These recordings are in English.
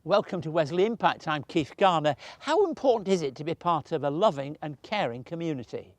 Welcome to Wesley Impact. I'm Keith Garner. How important is it to be part of a loving and caring community?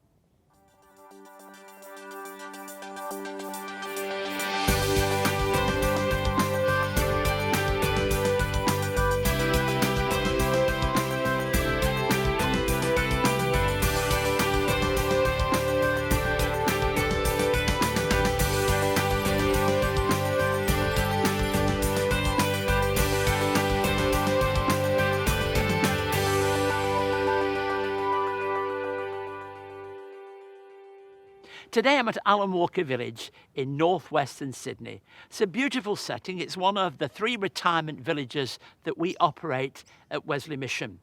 Today I'm at Alan Walker Village in northwestern Sydney. It's a beautiful setting. It's one of the 3 retirement villages that we operate at Wesley Mission.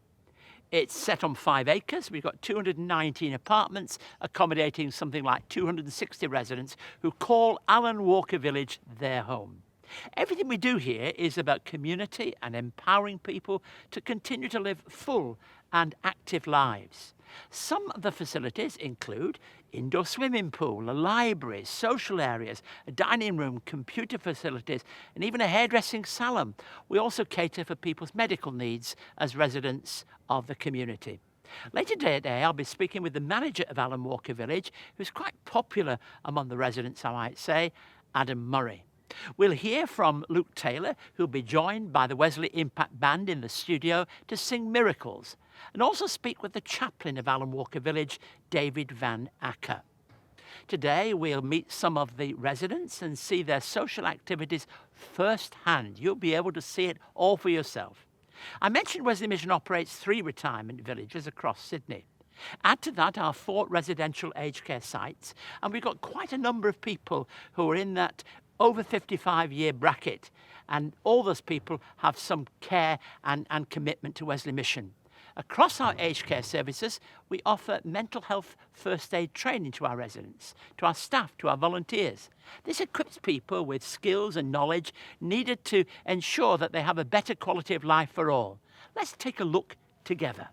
It's set on 5 acres. We've got 219 apartments accommodating something like 260 residents who call Alan Walker Village their home. Everything we do here is about community and empowering people to continue to live full and active lives. Some of the facilities include indoor swimming pool, a library, social areas, a dining room, computer facilities, and even a hairdressing salon. We also cater for people's medical needs as residents of the community. Later today, I'll be speaking with the manager of Alan Walker Village, who's quite popular among the residents, I might say, Adam Murray. We'll hear from Luke Taylor, who'll be joined by the Wesley Impact Band in the studio to sing Miracles, and also speak with the chaplain of Alan Walker Village, David Van Acker. Today we'll meet some of the residents and see their social activities firsthand. You'll be able to see it all for yourself. I mentioned Wesley Mission operates 3 retirement villages across Sydney. Add to that our 4 residential aged care sites, and we've got quite a number of people who are in that over 55-year bracket, and all those people have some care and commitment to Wesley Mission. Across our aged care services, we offer mental health first aid training to our residents, to our staff, to our volunteers. This equips people with skills and knowledge needed to ensure that they have a better quality of life for all. Let's take a look together.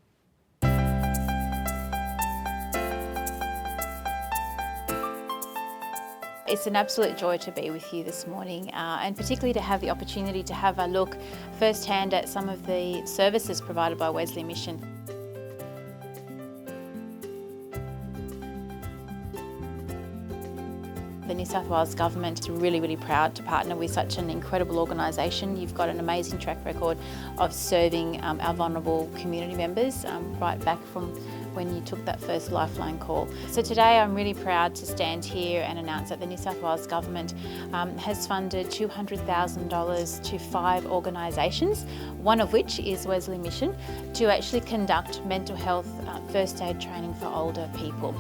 It's an absolute joy to be with you this morning, and particularly to have the opportunity to have a look firsthand at some of the services provided by Wesley Mission. The New South Wales Government is really proud to partner with such an incredible organisation. You've got an amazing track record of serving our vulnerable community members right back from when you took that first Lifeline call. So today I'm really proud to stand here and announce that the New South Wales Government has funded $200,000 to 5 organisations, one of which is Wesley Mission, to actually conduct mental health first aid training for older people.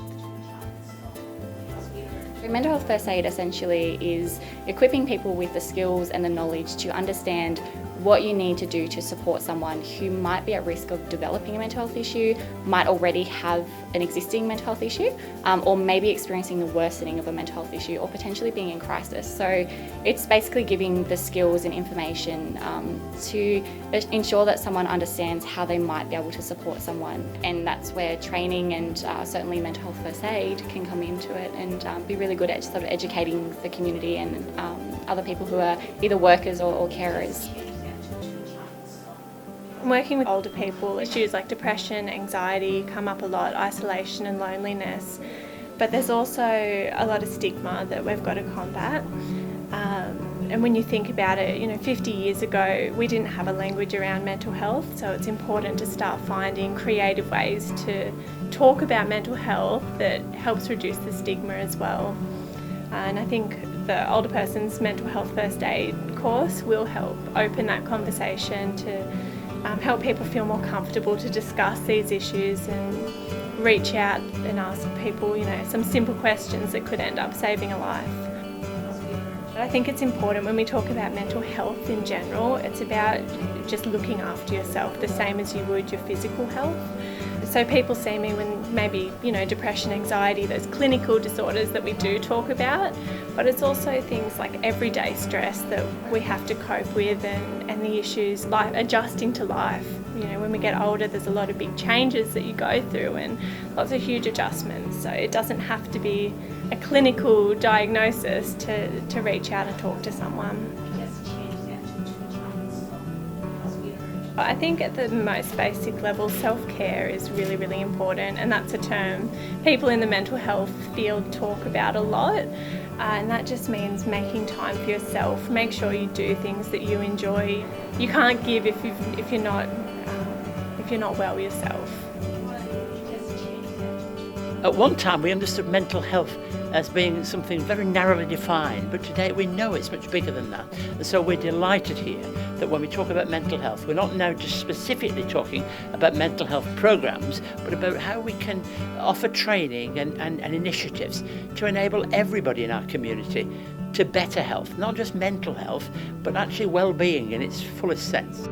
Mental health first aid essentially is equipping people with the skills and the knowledge to understand what you need to do to support someone who might be at risk of developing a mental health issue, might already have an existing mental health issue, or maybe experiencing the worsening of a mental health issue, or potentially being in crisis. So it's basically giving the skills and information to ensure that someone understands how they might be able to support someone, and that's where training and certainly mental health first aid can come into it and be really good at sort of educating the community and other people who are either workers or carers. Working with older people, issues like depression, anxiety come up a lot, isolation and loneliness. But there's also a lot of stigma that we've got to combat. And when you think about it, 50 years ago, we didn't have a language around mental health, so it's important to start finding creative ways to talk about mental health that helps reduce the stigma as well. And I think the older person's mental health first aid course will help open that conversation to help people feel more comfortable to discuss these issues and reach out and ask people, some simple questions that could end up saving a life. I think it's important when we talk about mental health in general, it's about just looking after yourself the same as you would your physical health. So people see me when maybe, depression, anxiety, those clinical disorders that we do talk about, but it's also things like everyday stress that we have to cope with and the issues like adjusting to life. When we get older, there's a lot of big changes that you go through and lots of huge adjustments. So it doesn't have to be a clinical diagnosis to reach out and talk to someone. I think at the most basic level, self-care is really, really important, and that's a term people in the mental health field talk about a lot, and that just means making time for yourself. Make sure you do things that you enjoy. You can't give if you're not well yourself. At one time we understood mental health as being something very narrowly defined, but today we know it's much bigger than that. And so we're delighted here that when we talk about mental health, we're not now just specifically talking about mental health programs, but about how we can offer training and initiatives to enable everybody in our community to better health, not just mental health, but actually well-being in its fullest sense.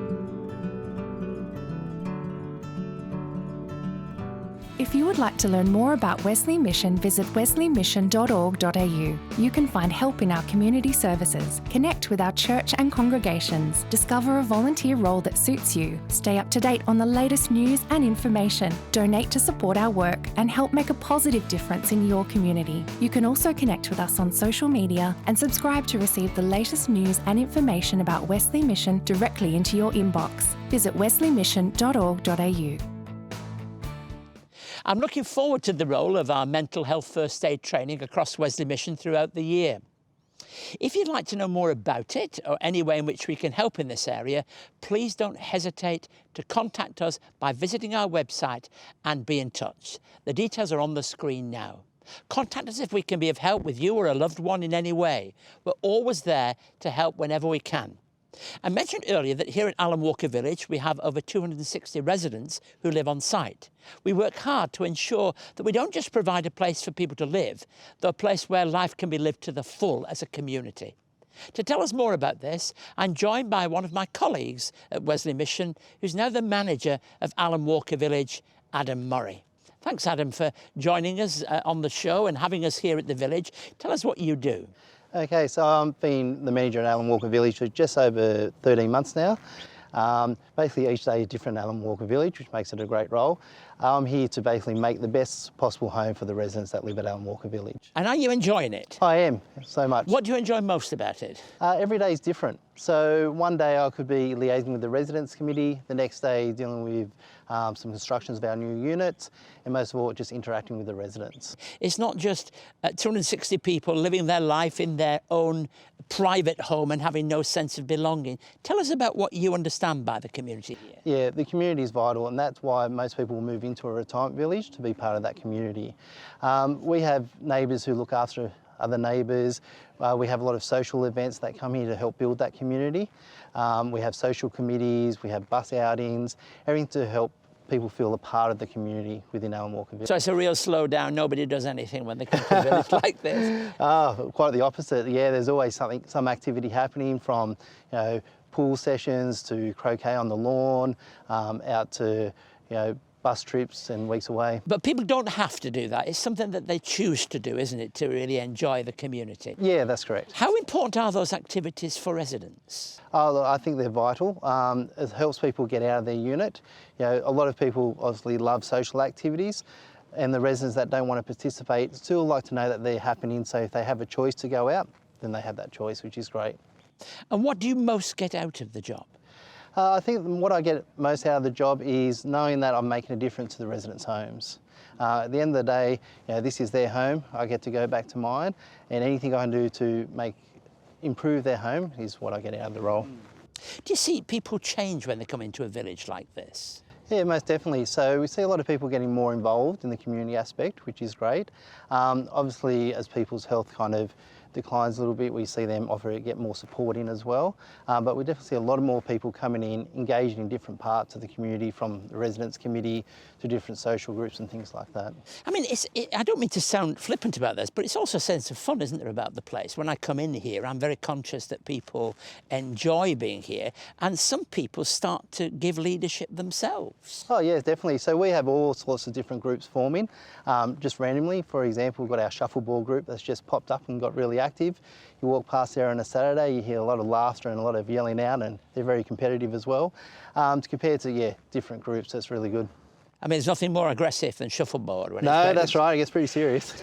If you would like to learn more about Wesley Mission, visit wesleymission.org.au. You can find help in our community services, connect with our church and congregations, discover a volunteer role that suits you, stay up to date on the latest news and information, donate to support our work, and help make a positive difference in your community. You can also connect with us on social media and subscribe to receive the latest news and information about Wesley Mission directly into your inbox. Visit wesleymission.org.au. I'm looking forward to the role of our mental health first aid training across Wesley Mission throughout the year. If you'd like to know more about it or any way in which we can help in this area, please don't hesitate to contact us by visiting our website and be in touch. The details are on the screen now. Contact us if we can be of help with you or a loved one in any way. We're always there to help whenever we can. I mentioned earlier that here at Alan Walker Village we have over 260 residents who live on site. We work hard to ensure that we don't just provide a place for people to live, but a place where life can be lived to the full as a community. To tell us more about this, I'm joined by one of my colleagues at Wesley Mission, who's now the manager of Alan Walker Village, Adam Murray. Thanks, Adam, for joining us on the show and having us here at the village. Tell us what you do. Okay, so I've been the manager at Alan Walker Village for just over 13 months now. Basically each day is different at Alan Walker Village, which makes it a great role. I'm here to basically make the best possible home for the residents that live at Alan Walker Village. And are you enjoying it? I am, so much. What do you enjoy most about it? Every day is different. So one day I could be liaising with the residents committee, the next day dealing with some constructions of our new units, and most of all just interacting with the residents. It's not just 260 people living their life in their own private home and having no sense of belonging. Tell us about what you understand by the community here. Yeah, the community is vital, and that's why most people will move into a retirement village to be part of that community. We have neighbours who look after other neighbours. We have a lot of social events that come here to help build that community. We have social committees, we have bus outings, everything to help people feel a part of the community within Alan Walker Village. So it's a real slowdown, nobody does anything when they come to a village like this? Quite the opposite. Yeah, there's always some activity happening, from pool sessions to croquet on the lawn, out to bus trips and weeks away. But people don't have to do that. It's something that they choose to do, isn't it, to really enjoy the community? Yeah, that's correct. How important are those activities for residents? I think they're vital. It helps people get out of their unit. A lot of people obviously love social activities, and the residents that don't want to participate still like to know that they're happening, so if they have a choice to go out, then they have that choice, which is great. And what do you most get out of the job? I think what I get most out of the job is knowing that I'm making a difference to the residents' homes. At the end of the day, this is their home. I get to go back to mine, and anything I can do to improve their home is what I get out of the role. Do you see people change when they come into a village like this? Yeah, most definitely. So we see a lot of people getting more involved in the community aspect, which is great. Obviously, as people's health kind of declines a little bit, we see them get more support in as well. But we definitely see a lot more people coming in, engaging in different parts of the community, from the residents committee to different social groups and things like that. I mean, I don't mean to sound flippant about this, but it's also a sense of fun, isn't there, about the place? When I come in here, I'm very conscious that people enjoy being here, and some people start to give leadership themselves. Oh yeah, definitely. So we have all sorts of different groups forming, just randomly. For example, we've got our shuffleboard group that's just popped up and got really active. You walk past there on a Saturday, you hear a lot of laughter and a lot of yelling out, and they're very competitive as well. Compared to different groups, that's really good. I mean, there's nothing more aggressive than shuffleboard. No, that's right. It gets pretty serious.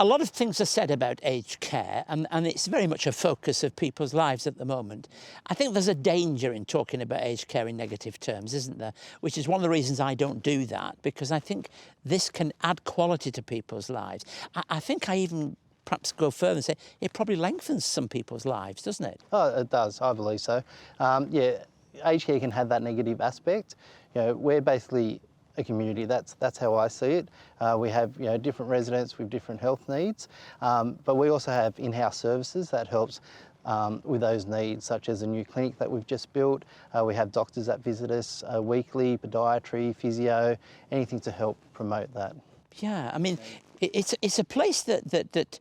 A lot of things are said about aged care, and it's very much a focus of people's lives at the moment. I think there's a danger in talking about aged care in negative terms, isn't there? Which is one of the reasons I don't do that, because I think this can add quality to people's lives. I think I even perhaps go further and say it probably lengthens some people's lives, doesn't it? Oh, it does, I believe so. Yeah, aged care can have that negative aspect. You know, we're basically a community. That's how I see it. We have different residents with different health needs, but we also have in-house services that helps with those needs, such as a new clinic that we've just built. We have doctors that visit us weekly, podiatry, physio, anything to help promote that. Yeah, I mean, it's a place that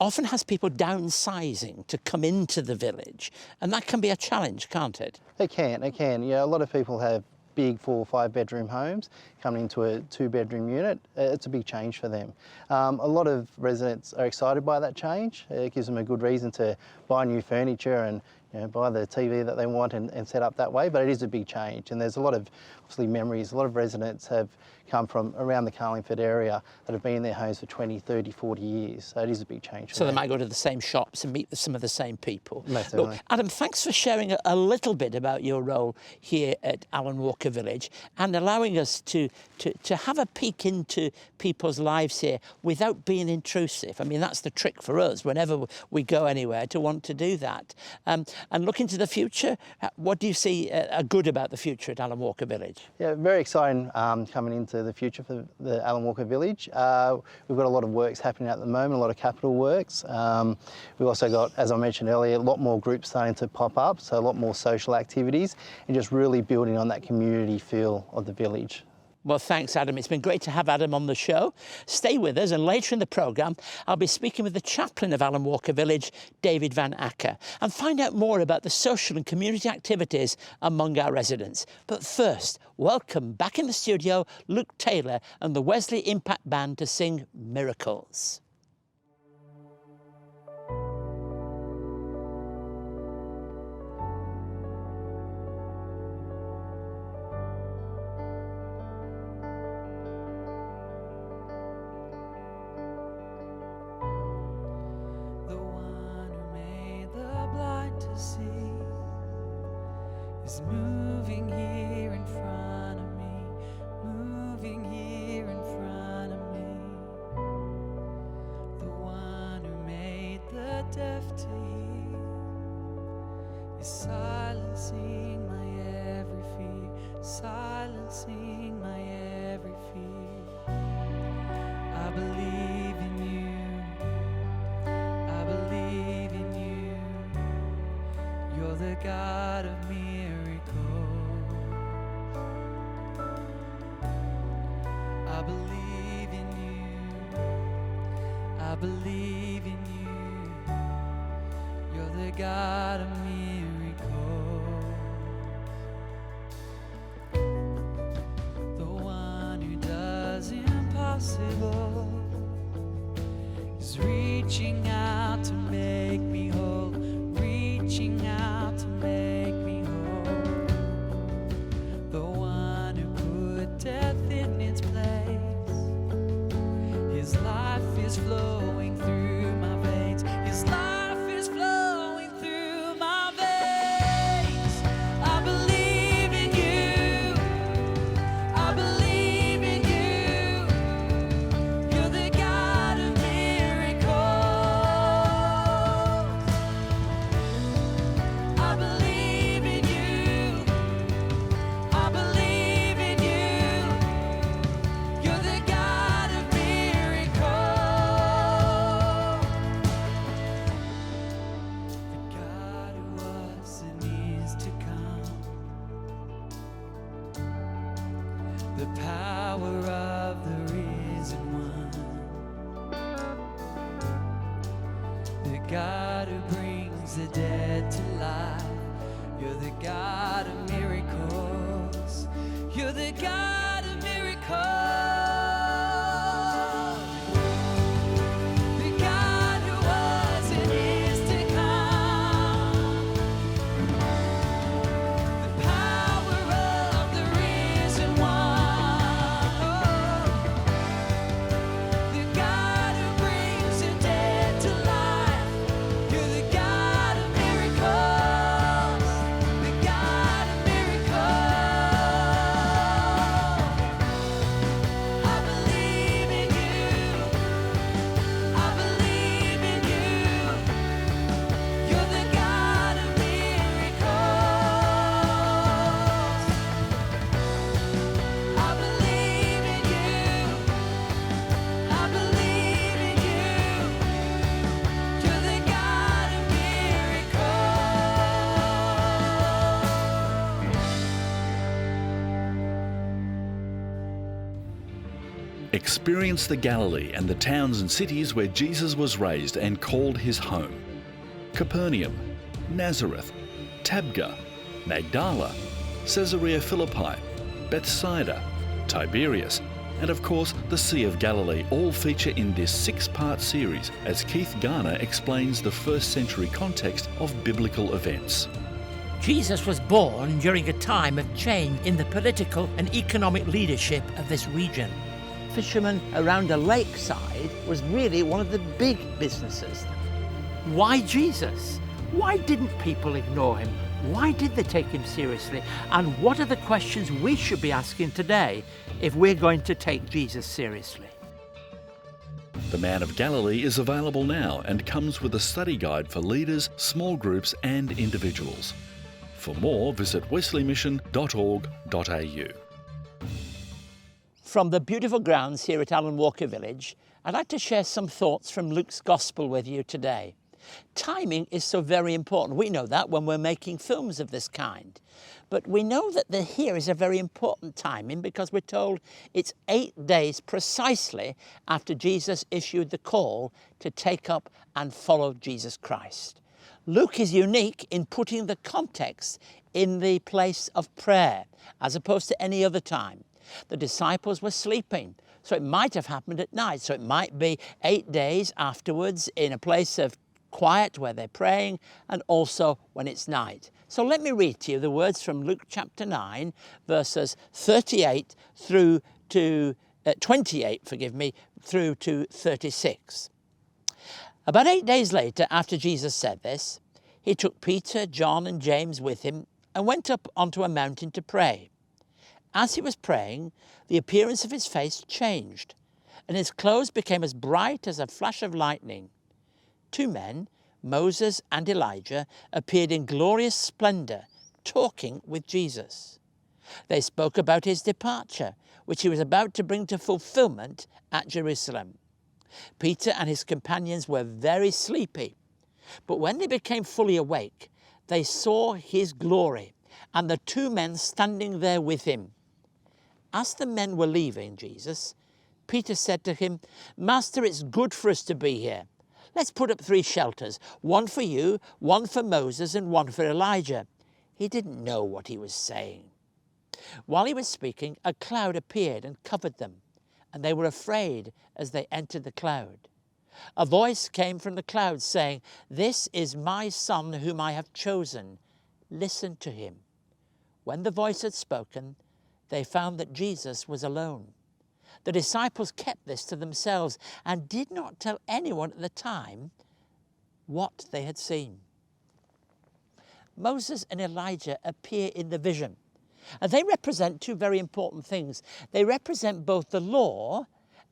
often has people downsizing to come into the village, and that can be a challenge, can't it? It can. A lot of people have big 4 or 5 bedroom homes coming into a 2-bedroom unit. It's a big change for them. A lot of residents are excited by that change. It gives them a good reason to buy new furniture and buy the TV that they want and set up that way, but it is a big change, and there's a lot of obviously memories. A lot of residents have come from around the Carlingford area that have been in their homes for 20, 30, 40 years, so it is a big change. So they might go to the same shops and meet some of the same people. Look, Adam, thanks for sharing a little bit about your role here at Alan Walker Village and allowing us to have a peek into people's lives here without being intrusive. I mean, that's the trick for us whenever we go anywhere, to want to do that. And looking to the future, what do you see good about the future at Alan Walker Village? Yeah, very exciting coming into the future for the Alan Walker Village. We've got a lot of works happening at the moment, a lot of capital works. We've also got, as I mentioned earlier, a lot more groups starting to pop up, so a lot more social activities and just really building on that community feel of the village. Well, thanks, Adam. It's been great to have Adam on the show. Stay with us, and later in the programme, I'll be speaking with the chaplain of Alan Walker Village, David Van Acker, and find out more about the social and community activities among our residents. But first, welcome back in the studio, Luke Taylor and the Wesley Impact Band to sing Miracles. Is moving here in front of me, moving here in front of me. The one who made the deaf to hear is silencing my every fear, silencing my every fear. I believe in you, I believe in you. You're the God of miracles. I believe in you, I believe in you. You're the God of miracles. The one who does impossible is reaching out to make me whole, reaching out to make me whole. The one who put death in its place. His life is flowing through my veins. His life is flowing through my veins. I believe in you. I believe in you. You're the God of miracles. I believe in you. I believe in you. You're the God of miracles. The God who was and is to come. The power of the risen one. The God who brings the dead to life. You're the God of miracles. You're the God of miracles. The God who was and is to come. The power of the risen one. The God who brings Experience the Galilee and the towns and cities where Jesus was raised and called his home. Capernaum, Nazareth, Tabgha, Magdala, Caesarea Philippi, Bethsaida, Tiberias, and of course the Sea of Galilee all feature in this 6-part series as Keith Garner explains the first century context of biblical events. Jesus was born during a time of change in the political and economic leadership of this region. Fishermen around a lakeside was really one of the big businesses. Why Jesus? Why didn't people ignore him? Why did they take him seriously? And what are the questions we should be asking today if we're going to take Jesus seriously? The Man of Galilee is available now and comes with a study guide for leaders, small groups and individuals. For more, visit wesleymission.org.au. From the beautiful grounds here at Alan Walker Village, I'd like to share some thoughts from Luke's Gospel with you today. Timing is so very important. We know that when we're making films of this kind. But we know that here is a very important timing because we're told it's 8 days precisely after Jesus issued the call to take up and follow Jesus Christ. Luke is unique in putting the context in the place of prayer as opposed to any other time. The disciples were sleeping, so it might have happened at night. So it might be 8 days afterwards in a place of quiet where they're praying, and also when it's night. So let me read to you the words from Luke chapter 9, verses 38 through to 28, through to 36. About 8 days later, after Jesus said this, he took Peter, John, and James with him and went up onto a mountain to pray. As he was praying, the appearance of his face changed, and his clothes became as bright as a flash of lightning. 2 men, Moses and Elijah, appeared in glorious splendor, talking with Jesus. They spoke about his departure, which he was about to bring to fulfillment at Jerusalem. Peter and his companions were very sleepy, but when they became fully awake, they saw his glory and the 2 men standing there with him. As the men were leaving Jesus, Peter said to him, "Master, it's good for us to be here. Let's put up 3 shelters, one for you, one for Moses, and one for Elijah." He didn't know what he was saying. While he was speaking, a cloud appeared and covered them, and they were afraid as they entered the cloud. A voice came from the cloud saying, "This is my son whom I have chosen. Listen to him." When the voice had spoken, they found that Jesus was alone. The disciples kept this to themselves and did not tell anyone at the time what they had seen. Moses and Elijah appear in the vision, and they represent 2 very important things. They represent both the law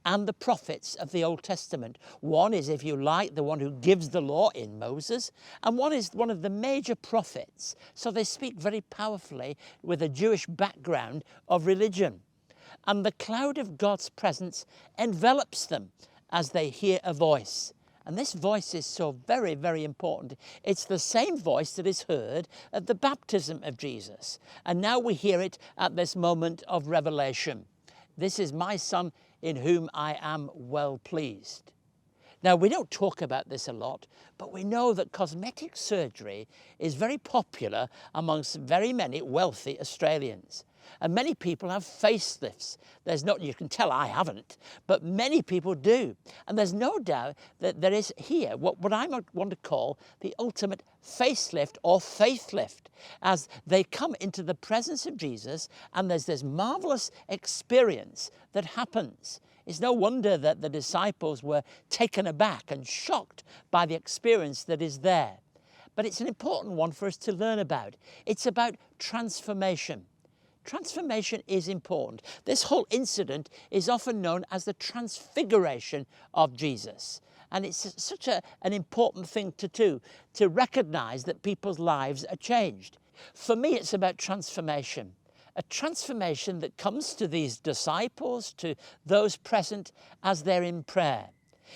and the prophets of the Old Testament. One is, if you like, the one who gives the law in Moses, and one is one of the major prophets. So they speak very powerfully with a Jewish background of religion. And the cloud of God's presence envelops them as they hear a voice. And this voice is so very, very important. It's the same voice that is heard at the baptism of Jesus. And now we hear it at this moment of revelation. "This is my son in whom I am well pleased." Now, we don't talk about this a lot, but we know that cosmetic surgery is very popular amongst very many wealthy Australians. And many people have facelifts. You can tell I haven't, but many people do. And there's no doubt that there is here what I want to call the ultimate facelift or faith lift, as they come into the presence of Jesus and there's this marvelous experience that happens. It's no wonder that the disciples were taken aback and shocked by the experience that is there. But it's an important one for us to learn about. It's about transformation. Transformation is important. This whole incident is often known as the transfiguration of Jesus. And it's such an important thing to do, to recognize that people's lives are changed. For me, it's about transformation. A transformation that comes to these disciples, to those present as they're in prayer.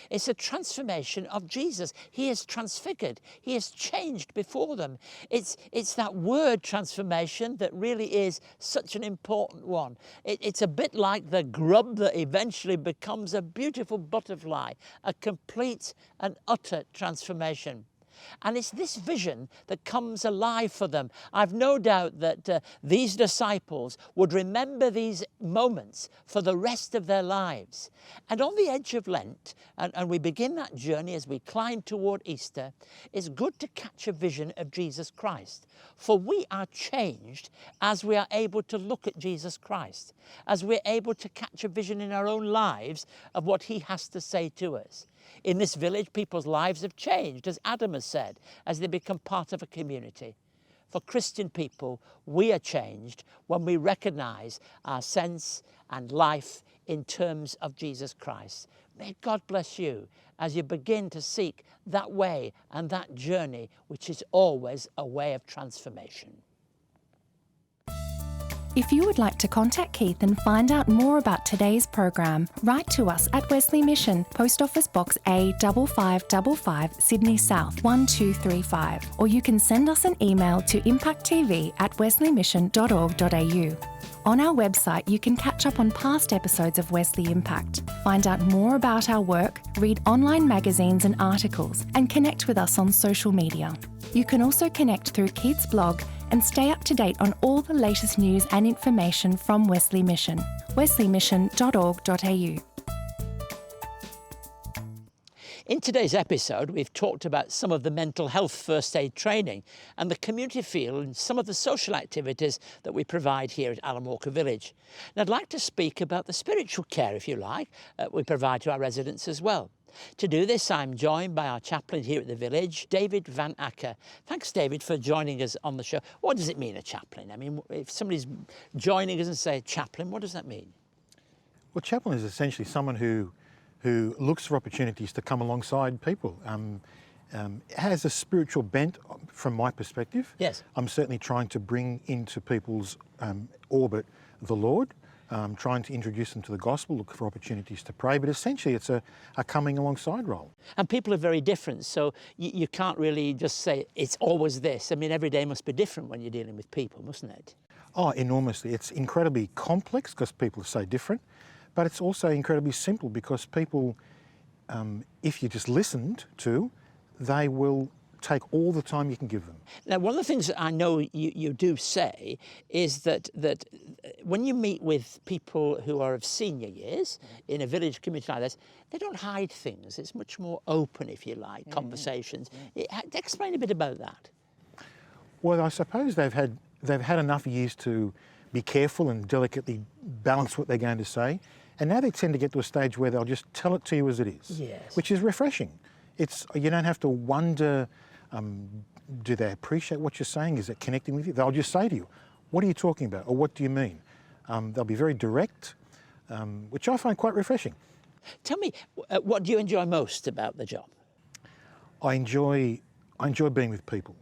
It's a transformation of Jesus. He is transfigured. He is changed before them. It's that word transformation that really is such an important one. It's a bit like the grub that eventually becomes a beautiful butterfly, a complete and utter transformation. And it's this vision that comes alive for them. I've no doubt that these disciples would remember these moments for the rest of their lives. And on the edge of Lent, and we begin that journey as we climb toward Easter, it's good to catch a vision of Jesus Christ. For we are changed as we are able to look at Jesus Christ, as we're able to catch a vision in our own lives of what he has to say to us. In this village, people's lives have changed, as Adam has said, as they become part of a community. For Christian people, we are changed when we recognise our sense and life in terms of Jesus Christ. May God bless you as you begin to seek that way and that journey, which is always a way of transformation. If you would like to contact Keith and find out more about today's program, write to us at Wesley Mission, Post Office Box A 5555, Sydney South 1235, or you can send us an email to impacttv@wesleymission.org.au. On our website, you can catch up on past episodes of Wesley Impact, find out more about our work, read online magazines and articles, and connect with us on social media. You can also connect through Keith's blog and stay up to date on all the latest news and information from Wesley Mission, wesleymission.org.au. In today's episode, we've talked about some of the mental health first aid training and the community feel and some of the social activities that we provide here at Alan Walker Village. And I'd like to speak about the spiritual care, if you like, we provide to our residents as well. To do this, I'm joined by our chaplain here at the village, David Van Acker. Thanks, David, for joining us on the show. What does it mean, a chaplain? I mean, if somebody's joining us and say chaplain, what does that mean? Well, chaplain is essentially someone who looks for opportunities to come alongside people. Has a spiritual bent from my perspective. Yes. I'm certainly trying to bring into people's orbit the Lord. Trying to introduce them to the gospel, look for opportunities to pray, but essentially it's a coming alongside role. And people are very different, so you can't really just say it's always this. I mean, every day must be different when you're dealing with people, mustn't it? Oh, enormously. It's incredibly complex because people are so different, but it's also incredibly simple because people, if you just listened to, they will take all the time you can give them. Now, one of the things that I know you do say is that when you meet with people who are of senior years in a village community like this, they don't hide things. It's much more open, if you like, conversations. Explain a bit about that. Well, I suppose they've had enough years to be careful and delicately balance what they're going to say, and now they tend to get to a stage where they'll just tell it to you as it is, yes. Which is refreshing. You don't have to wonder, do they appreciate what you're saying? Is it connecting with you? They'll just say to you, what are you talking about? Or what do you mean? They'll be very direct, which I find quite refreshing. Tell me, what do you enjoy most about the job? I enjoy being with people.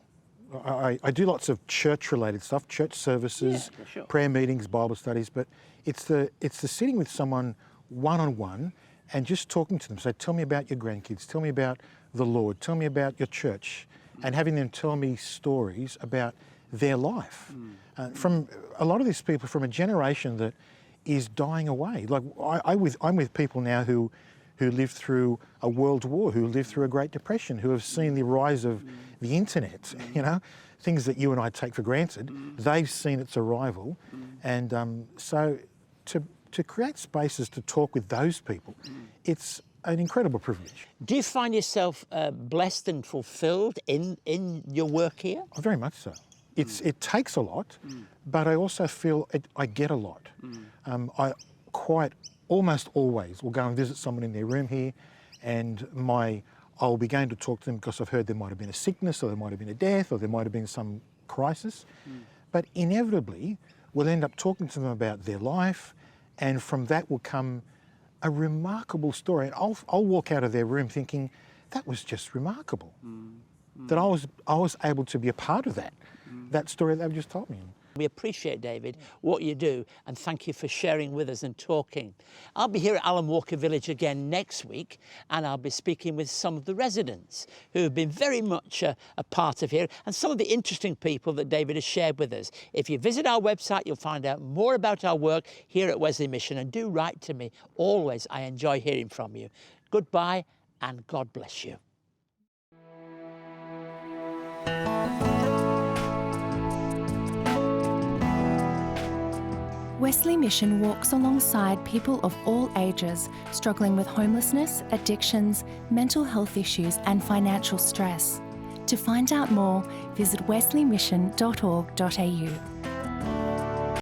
I do lots of church-related stuff, church services, for sure. prayer meetings, Bible studies, but it's the sitting with someone one-on-one and just talking to them. So tell me about your grandkids, tell me about the Lord, tell me about your church, and having them tell me stories about their life. From a lot of these people from a generation that is dying away. Like I'm with people now who lived through a world war, who lived through a Great Depression, who have seen the rise of the internet, things that you and I take for granted. They've seen its arrival. And so to create spaces to talk with those people, it's an incredible privilege. Do you find yourself blessed and fulfilled in your work here? Oh, very much so. It takes a lot, but I also feel I get a lot. I almost always will go and visit someone in their room here, and I'll be going to talk to them because I've heard there might have been a sickness, or there might have been a death, or there might have been some crisis. But inevitably, we'll end up talking to them about their life, and from that will come a remarkable story. And I'll walk out of their room thinking, that was just remarkable. That I was able to be a part of that story they've just told me. We appreciate, David, what you do, and thank you for sharing with us and talking. I'll be here at Alan Walker Village again next week, and I'll be speaking with some of the residents who have been very much a part of here, and some of the interesting people that David has shared with us. If you visit our website, you'll find out more about our work here at Wesley Mission, and do write to me. Always, I enjoy hearing from you. Goodbye, and God bless you. Wesley Mission walks alongside people of all ages struggling with homelessness, addictions, mental health issues and financial stress. To find out more, visit wesleymission.org.au.